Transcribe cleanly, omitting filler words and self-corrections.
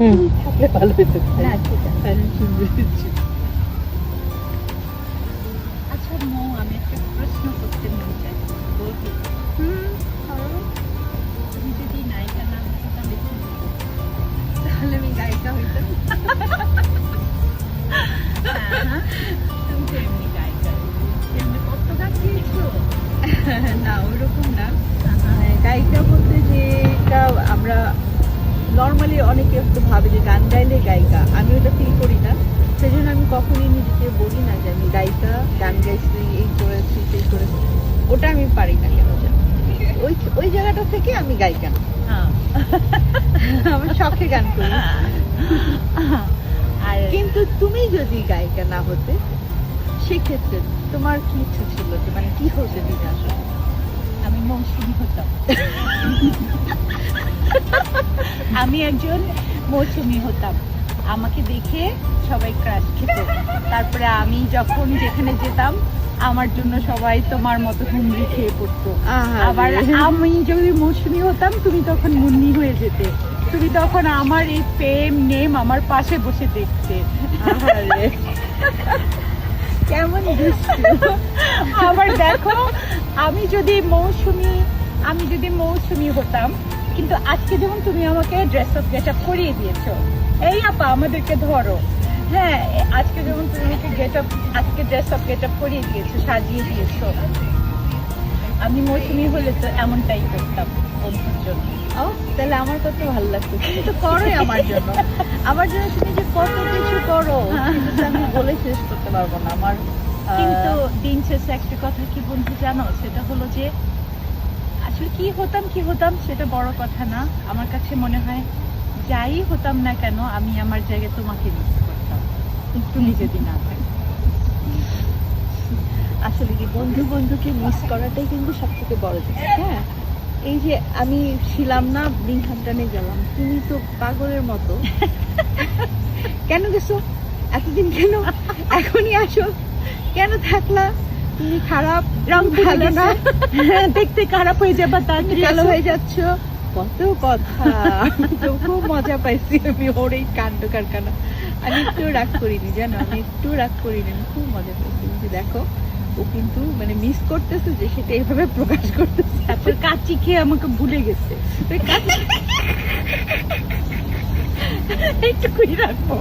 থাকলে ভালো হতো। না ঠিক আছে। আমি সুন্দর হচ্ছে। আচ্ছা মো, আমি একটা প্রশ্ন করতে মন চাই, বলবি? তুমি যদি নায়িকা না হতো তাহলে কি হতো? তাহলে আমি গায়িকা হইতাম। হ্যাঁ, তুমি তো এমনি গায়িকা, এমনি কত গান গেয়েছো? না ওরকম না, গায়িকা বলতে যেটা আমরা নর্মালি অনেকে তো ভাবে যে গান গাইলে গায়িকা, আমি ওটা ফিল করি না। সেজন্য আমি কখনই নিজেকে বলি না যে আমি গায়িকা, গান গাইছি, এই করেছি সেই করেছি, ওটা আমি পারি না কেন জানি। ওই ওই জায়গাটা থেকে আমি গায়িকা না, হ্যাঁ। আমার শখে গান করি। আর কিন্তু তুমি যদি গায়িকা না হতে, সেক্ষেত্রে তোমার কি ইচ্ছা ছিল, যে মানে কি হতে দিতে আসলে? আমি মৌসুমী হতাম। আমি একজন মৌসুমী হতাম, আমাকে দেখে সবাই ক্রাশ খেত। তারপরে আমি যখন যেখানে যেতাম আমার জন্য সবাই তোমার মতো হুমড়ি খেয়ে পড়তো। আহারে। আবার আমি যদি মৌসুমী হতাম তুমি তখন মুন্নি হয়ে যেতে, তুমি তখন আমার এই প্রেম নেম আমার পাশে বসে দেখতে। আহারে, কেমন দুষ্টু। আবার দেখো, আমি যদি মৌসুমী হতাম, কিন্তু আজকে যেমন তুমি আমাকে ড্রেস আপ গেট আপ করিয়ে দিয়েছো, এই আপা আমাদেরকে ধরো, হ্যাঁ আজকে যেমন তুমি আমাকে আজকে ড্রেস আপ গেট আপ করিয়ে দিয়েছো, সাজিয়ে দিয়েছো, আমি মৌসুমী হলে তো এমনটাই করতাম বন্ধুর জন্য। ও, তাহলে আমার কত ভালো লাগতো। তুমি তো করোই আমার জন্য, আমার জন্য তুমি যে কত কিছু করো সেটা তো আমি বলে শেষ করতে পারবো না। আমার কিন্তু দিন শেষে একটা কথা কি বন্ধু জানো, সেটা হলো যে আসলে কি হতাম সেটা বড় কথা না। আমার কাছে মনে হয় যাই হতাম না কেন, আমি আমার জায়গায় তোমাকে মিস করতাম, তুমি যদি না থাকো। আসলে কি বন্ধুকে মিস করাটাই কিন্তু সব থেকে বড় জিনিস। হ্যাঁ, এই যে আমি ছিলাম না, বিংহামটানে গেলাম, তুমি তো পাগলের মতো কেন গেছো এতদিন, কেন এখনই আসো, কেন থাকলা, তুমি খারাপ, রং ভালো না, দেখতে খারাপ হয়ে যাবে, তাড়াতাড়ি কালো আসো। হয়ে যাচ্ছ, কত কথা। তো খুব মজা পাইছি আমি ওর এই কাণ্ড কারখানা। আমি একটু রাগ করিনি জানো, আমি একটু রাগ করিনি, আমি খুব মজা পাইছি। কিন্তু দেখো, ও কিন্তু মানে মিস করতেছে যে সেটা এইভাবে প্রকাশ করতেছে। তারপর কাচি খেয়ে আমাকে ভুলে গেছে, ওই কাজ এইটুকুই রাখবো।